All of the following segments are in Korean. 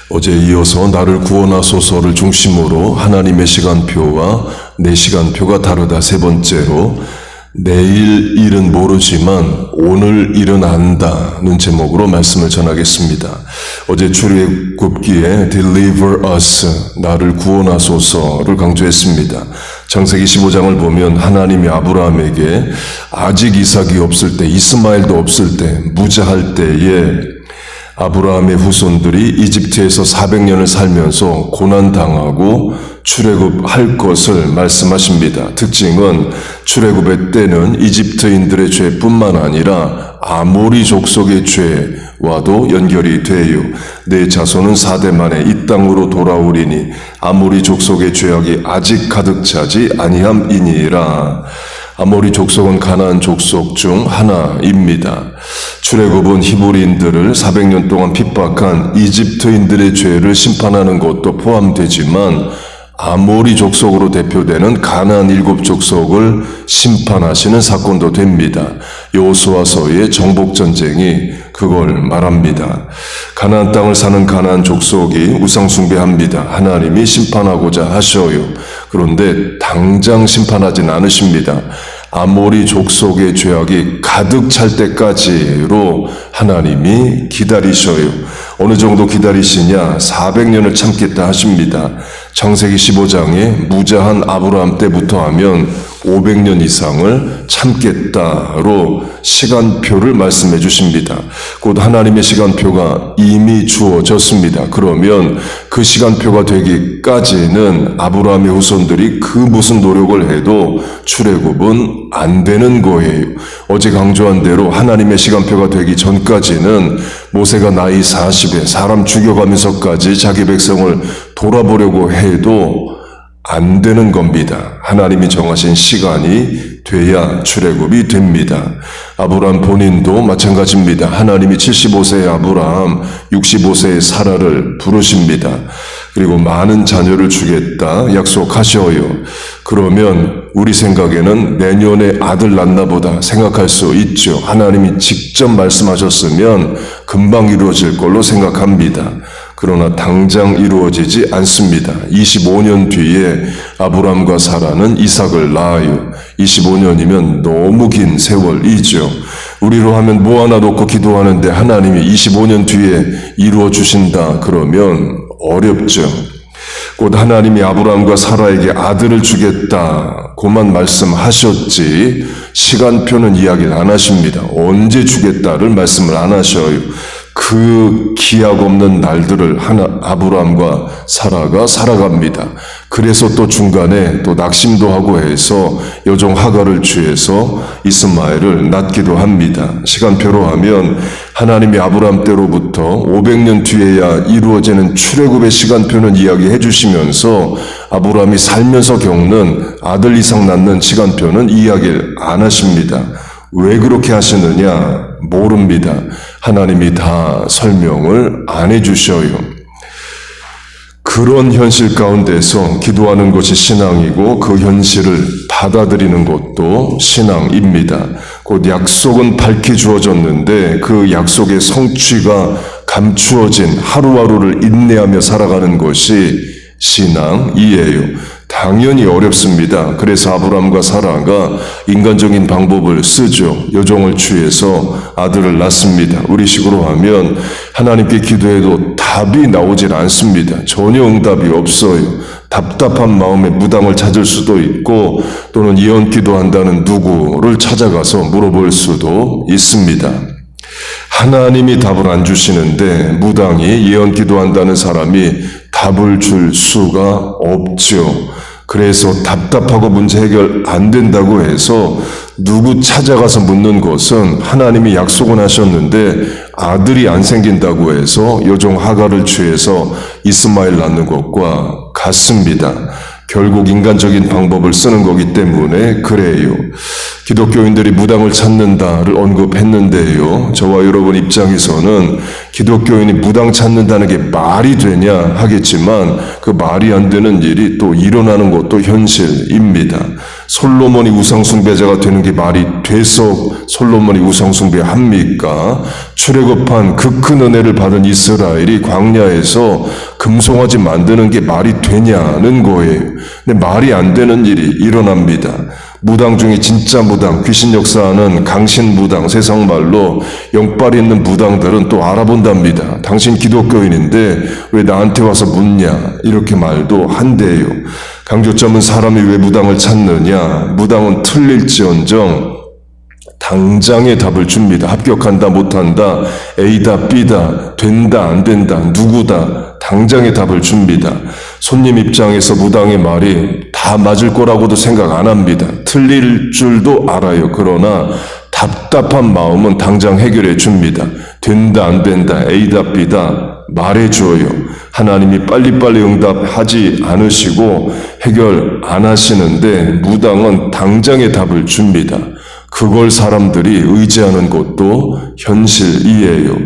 어제 이어서 나를 구원하소서를 중심으로 하나님의 시간표와 내 시간표가 다르다 세 번째로 내일 일은 모르지만 오늘 일은 안다는 제목으로 말씀을 전하겠습니다. 어제 출애굽기에 Deliver us, 나를 구원하소서를 강조했습니다. 창세기 15장을 보면 하나님이 아브라함에게 아직 이삭이 없을 때, 이스마엘도 없을 때, 무자할 때에 아브라함의 후손들이 이집트에서 400년을 살면서 고난당하고 출애굽할 것을 말씀하십니다. 특징은 출애굽의 때는 이집트인들의 죄뿐만 아니라 아모리 족속의 죄와도 연결이 돼요. 내 자손은 4대 만에 이 땅으로 돌아오리니 아모리 족속의 죄악이 아직 가득 차지 아니함이니라. 아모리 족속은 가나안 족속 중 하나입니다. 출애굽은 히브리인들을 400년 동안 핍박한 이집트인들의 죄를 심판하는 것도 포함되지만 아모리 족속으로 대표되는 가나안 7족속을 심판하시는 사건도 됩니다. 여호수아서의 정복전쟁이 그걸 말합니다. 가나안 땅을 사는 가나안 족속이 우상 숭배합니다. 하나님이 심판하고자 하셔요. 그런데 당장 심판하진 않으십니다. 아모리 족속의 죄악이 가득 찰 때까지로 하나님이 기다리셔요. 어느 정도 기다리시냐? 400년을 참겠다 하십니다. 창세기 15장에 무자한 아브라함 때부터 하면 500년 이상을 참겠다로 시간표를 말씀해 주십니다. 곧 하나님의 시간표가 이미 주어졌습니다. 그러면 그 시간표가 되기까지는 아브라함의 후손들이 그 무슨 노력을 해도 출애굽은 안 되는 거예요. 어제 강조한 대로 하나님의 시간표가 되기 전까지는 모세가 나이 40에 사람 죽여가면서까지 자기 백성을 돌아보려고 해도 안 되는 겁니다. 하나님이 정하신 시간이 돼야 출애굽이 됩니다. 아브라함 본인도 마찬가지입니다. 하나님이 75세의 아브라함, 65세의 사라를 부르십니다. 그리고 많은 자녀를 주겠다 약속하셔요. 그러면 우리 생각에는 내년에 아들 낳나 보다 생각할 수 있죠. 하나님이 직접 말씀하셨으면 금방 이루어질 걸로 생각합니다. 그러나 당장 이루어지지 않습니다. 25년 뒤에 아브람과 사라는 이삭을 낳아요. 25년이면 너무 긴 세월이죠. 우리로 하면 뭐 하나 놓고 기도하는데 하나님이 25년 뒤에 이루어 주신다 그러면 어렵죠. 곧 하나님이 아브람과 사라에게 아들을 주겠다고만 말씀하셨지 시간표는 이야기를 안 하십니다. 언제 주겠다를 말씀을 안 하셔요. 그 기약 없는 날들을 아브람과 사라가 살아갑니다. 그래서 또 중간에 또 낙심도 하고 해서 여종 하갈을 취해서 이스마엘을 낳기도 합니다. 시간표로 하면 하나님이 아브람 때로부터 500년 뒤에야 이루어지는 출애굽의 시간표는 이야기해 주시면서 아브람이 살면서 겪는 아들 이상 낳는 시간표는 이야기를 안 하십니다. 왜 그렇게 하시느냐? 모릅니다. 하나님이 다 설명을 안 해주셔요. 그런 현실 가운데서 기도하는 것이 신앙이고 그 현실을 받아들이는 것도 신앙입니다. 곧 약속은 밝히 주어졌는데 그 약속의 성취가 감추어진 하루하루를 인내하며 살아가는 것이 신앙이에요. 당연히 어렵습니다. 그래서 아브람과 사라가 인간적인 방법을 쓰죠. 여종을 취해서 아들을 낳습니다. 우리식으로 하면 하나님께 기도해도 답이 나오질 않습니다. 전혀 응답이 없어요. 답답한 마음에 무당을 찾을 수도 있고 또는 예언 기도한다는 누구를 찾아가서 물어볼 수도 있습니다. 하나님이 답을 안 주시는데 무당이 예언 기도한다는 사람이 답을 줄 수가 없죠. 그래서 답답하고 문제 해결 안 된다고 해서 누구 찾아가서 묻는 것은 하나님이 약속은 하셨는데 아들이 안 생긴다고 해서 여종 하갈을 취해서 이스마엘 낳는 것과 같습니다. 결국 인간적인 방법을 쓰는 거기 때문에 그래요. 기독교인들이 무당을 찾는다를 언급했는데요. 저와 여러분 입장에서는 기독교인이 무당 찾는다는 게 말이 되냐 하겠지만 그 말이 안 되는 일이 또 일어나는 것도 현실입니다. 솔로몬이 우상숭배자가 되는 게 말이 돼서 솔로몬이 우상숭배합니까? 출애굽한 그 큰 은혜를 받은 이스라엘이 광야에서 금송아지 만드는 게 말이 되냐는 거예요. 근데 말이 안 되는 일이 일어납니다. 무당 중에 진짜 무당, 귀신 역사하는 강신 무당, 세상 말로 영빨 있는 무당들은 또 알아본답니다. 당신 기독교인인데 왜 나한테 와서 묻냐? 이렇게 말도 한대요. 강조점은 사람이 왜 무당을 찾느냐? 무당은 틀릴지언정 당장의 답을 줍니다. 합격한다, 못한다, A다, B다, 된다, 안 된다, 누구다, 당장의 답을 줍니다. 손님 입장에서 무당의 말이 다 맞을 거라고도 생각 안 합니다. 틀릴 줄도 알아요. 그러나 답답한 마음은 당장 해결해 줍니다. 된다, 안 된다, A다, B다 말해줘요. 하나님이 빨리빨리 응답하지 않으시고 해결 안 하시는데 무당은 당장의 답을 줍니다. 그걸 사람들이 의지하는 것도 현실이에요.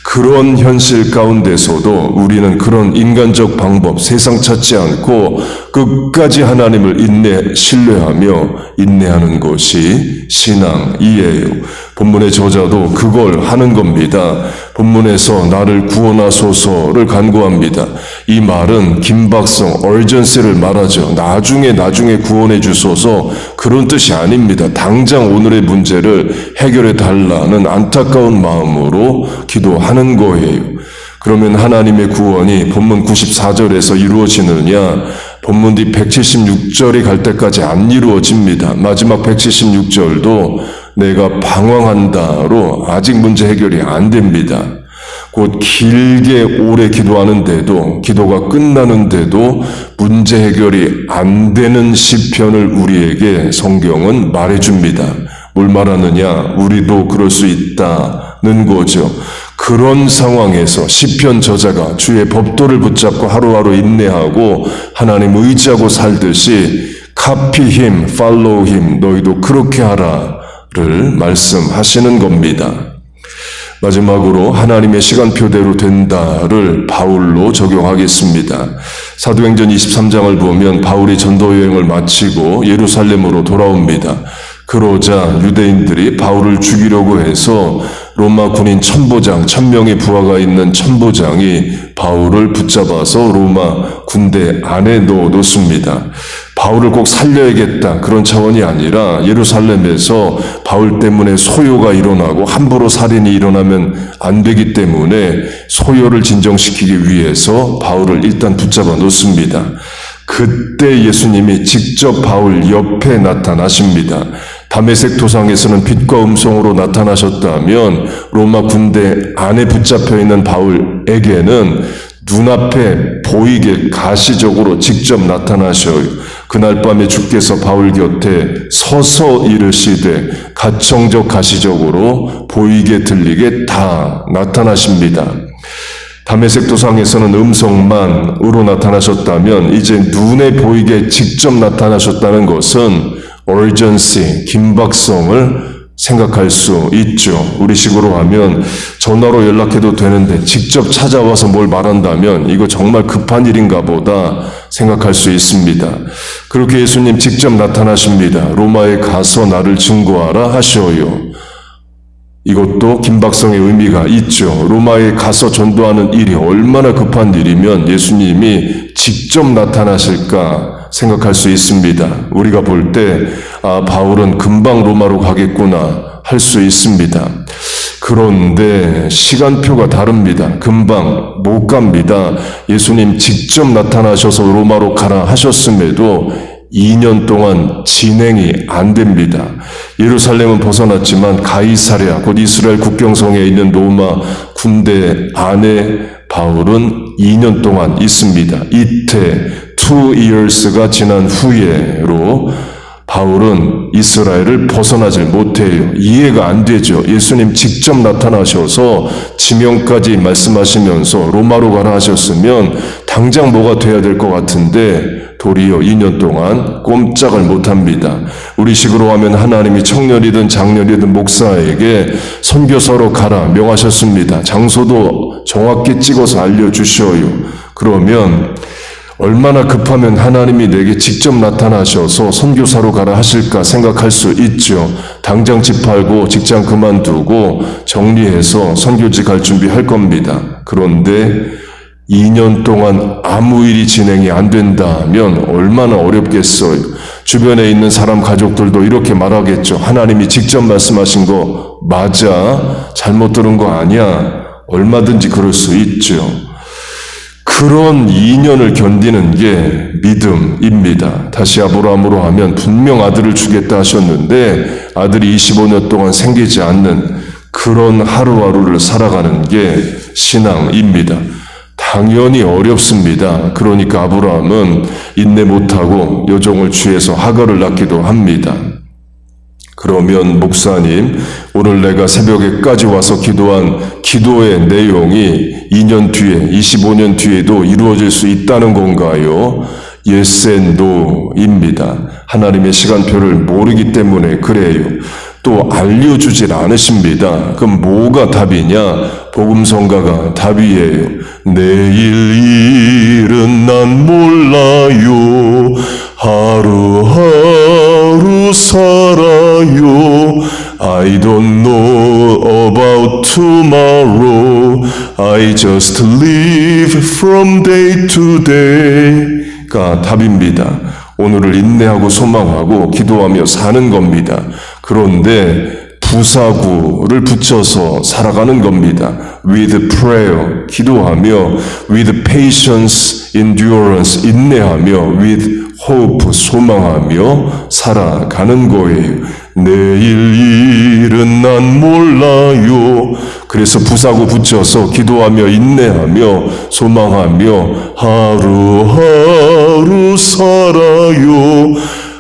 그런 현실 가운데서도 우리는 그런 인간적 방법, 세상 찾지 않고 끝까지 하나님을 신뢰하며 인내하는 것이 신앙이에요. 본문의 저자도 그걸 하는 겁니다. 본문에서 나를 구원하소서를 간구합니다. 이 말은 긴박성, urgency를 말하죠. 나중에 구원해 주소서 그런 뜻이 아닙니다. 당장 오늘의 문제를 해결해 달라는 안타까운 마음으로 기도하는 거예요. 그러면 하나님의 구원이 본문 94절에서 이루어지느냐? 본문 뒤 176절이 갈 때까지 안 이루어집니다. 마지막 176절도 내가 방황한다로 아직 문제 해결이 안 됩니다. 곧 길게 오래 기도하는데도 기도가 끝나는데도 문제 해결이 안 되는 시편을 우리에게 성경은 말해줍니다. 뭘 말하느냐? 우리도 그럴 수 있다는 거죠. 그런 상황에서 시편 저자가 주의 법도를 붙잡고 하루하루 인내하고 하나님 의지하고 살듯이 copy him, follow him, 너희도 그렇게 하라를 말씀하시는 겁니다. 마지막으로 하나님의 시간표대로 된다를 바울로 적용하겠습니다. 사도행전 23장을 보면 바울이 전도여행을 마치고 예루살렘으로 돌아옵니다. 그러자 유대인들이 바울을 죽이려고 해서 로마 군인 천부장, 1000명의 부하가 있는 천부장이 바울을 붙잡아서 로마 군대 안에 넣어놓습니다. 바울을 꼭 살려야겠다 그런 차원이 아니라 예루살렘에서 바울 때문에 소요가 일어나고 함부로 살인이 일어나면 안 되기 때문에 소요를 진정시키기 위해서 바울을 일단 붙잡아 놓습니다. 그때 예수님이 직접 바울 옆에 나타나십니다. 다메섹 도상에서는 빛과 음성으로 나타나셨다면 로마 군대 안에 붙잡혀 있는 바울에게는 눈앞에 보이게 가시적으로 직접 나타나셔요. 그날 밤에 주께서 바울 곁에 서서 이르시되 가청적 가시적으로 보이게 들리게 다 나타나십니다. 다메섹 도상에서는 음성만으로 나타나셨다면 이제 눈에 보이게 직접 나타나셨다는 것은 urgency, 긴박성을 생각할 수 있죠. 우리식으로 하면 전화로 연락해도 되는데 직접 찾아와서 뭘 말한다면 이거 정말 급한 일인가 보다 생각할 수 있습니다. 그렇게 예수님 직접 나타나십니다. 로마에 가서 나를 증거하라 하셔요. 이것도 긴박성의 의미가 있죠. 로마에 가서 전도하는 일이 얼마나 급한 일이면 예수님이 직접 나타나실까 생각할 수 있습니다. 우리가 볼 때 바울은 금방 로마로 가겠구나 할 수 있습니다. 그런데 시간표가 다릅니다. 금방 못 갑니다. 예수님 직접 나타나셔서 로마로 가라 하셨음에도 2년 동안 진행이 안 됩니다. 예루살렘은 벗어났지만 가이사랴 곧 이스라엘 국경성에 있는 로마 군대 안에 바울은 2년 동안 있습니다. 이때 2 years가 지난 후에로 바울은 이스라엘을 벗어나질 못해요. 이해가 안 되죠. 예수님 직접 나타나셔서 지명까지 말씀하시면서 로마로 가라 하셨으면 당장 뭐가 돼야 될 것 같은데 도리어 2년 동안 꼼짝을 못합니다. 우리식으로 하면 하나님이 청년이든 장년이든 목사에게 선교사로 가라 명하셨습니다. 장소도 정확히 찍어서 알려주셔요. 그러면 얼마나 급하면 하나님이 내게 직접 나타나셔서 선교사로 가라 하실까 생각할 수 있죠. 당장 집 팔고 직장 그만두고 정리해서 선교지 갈 준비할 겁니다. 그런데 2년 동안 아무 일이 진행이 안 된다면 얼마나 어렵겠어요. 주변에 있는 사람 가족들도 이렇게 말하겠죠. 하나님이 직접 말씀하신 거 맞아? 잘못 들은 거 아니야? 얼마든지 그럴 수 있죠. 그런 2년을 견디는 게 믿음입니다. 다시 아브라함으로 하면 분명 아들을 주겠다 하셨는데 아들이 25년 동안 생기지 않는 그런 하루하루를 살아가는 게 신앙입니다. 당연히 어렵습니다. 그러니까 아브라함은 인내 못하고 여종을 취해서 하갈을 낳기도 합니다. 그러면 목사님, 오늘 내가 새벽에까지 와서 기도한 기도의 내용이 2년 뒤에, 25년 뒤에도 이루어질 수 있다는 건가요? Yes and No입니다. 하나님의 시간표를 모르기 때문에 그래요. 또 알려주질 않으십니다. 그럼 뭐가 답이냐? 복음성가가 답이에요. 내일 일은 난 몰라요. 하루하루 살아요. I don't know about tomorrow. I just live from day to day가 답입니다. 오늘을 인내하고 소망하고 기도하며 사는 겁니다. 그런데 부사구를 붙여서 살아가는 겁니다. With prayer, 기도하며, with patience, endurance, 인내하며, with hope, 소망하며 살아가는 거예요. 내일 일은 난 몰라요. 그래서 부사구 붙여서 기도하며, 인내하며, 소망하며, 하루하루 살아요.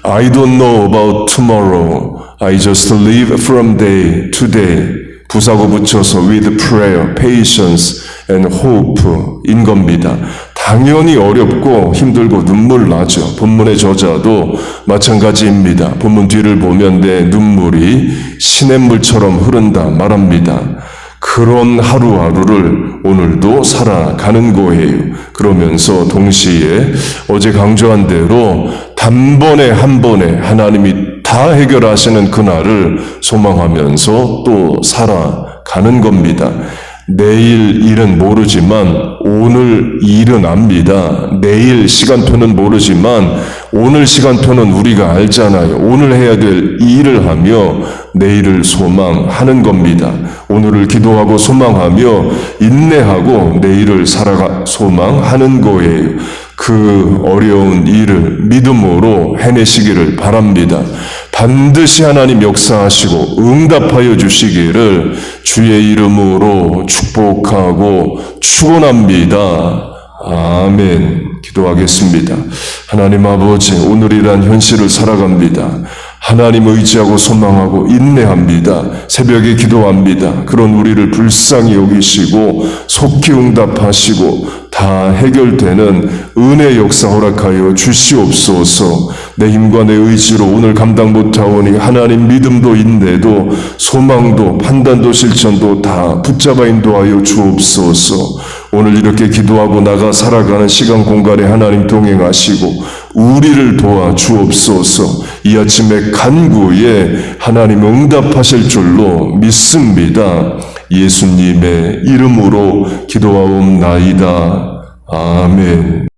I don't know about tomorrow. I just live from day to day. 부사구 붙여서 with prayer, patience and hope 인 겁니다. 당연히 어렵고 힘들고 눈물 나죠. 본문의 저자도 마찬가지입니다. 본문 뒤를 보면 내 눈물이 시냇물처럼 흐른다 말합니다. 그런 하루하루를 오늘도 살아가는 거예요. 그러면서 동시에 어제 강조한 대로 단번에 한 번에 하나님이 다 해결하시는 그날을 소망하면서 또 살아가는 겁니다. 내일 일은 모르지만 오늘 일은 압니다. 내일 시간표는 모르지만 오늘 시간표는 우리가 알잖아요. 오늘 해야 될 일을 하며 내일을 소망하는 겁니다. 오늘을 기도하고 소망하며 인내하고 내일을 살아가 소망하는 거예요. 그 어려운 일을 믿음으로 해내시기를 바랍니다. 반드시 하나님 역사하시고 응답하여 주시기를 주의 이름으로 축복하고 축원합니다. 아멘. 기도하겠습니다. 하나님 아버지, 오늘이란 현실을 살아갑니다. 하나님 의지하고 소망하고 인내합니다. 새벽에 기도합니다. 그런 우리를 불쌍히 여기시고 속히 응답하시고 다 해결되는 은혜 역사 허락하여 주시옵소서. 내 힘과 내 의지로 오늘 감당 못하오니 하나님 믿음도 인내도 소망도 판단도 실천도 다 붙잡아 인도하여 주옵소서. 오늘 이렇게 기도하고 나가 살아가는 시간 공간에 하나님 동행하시고 우리를 도와 주옵소서. 이 아침에 간구에 하나님 응답하실 줄로 믿습니다. 예수님의 이름으로 기도하옵나이다. 아멘.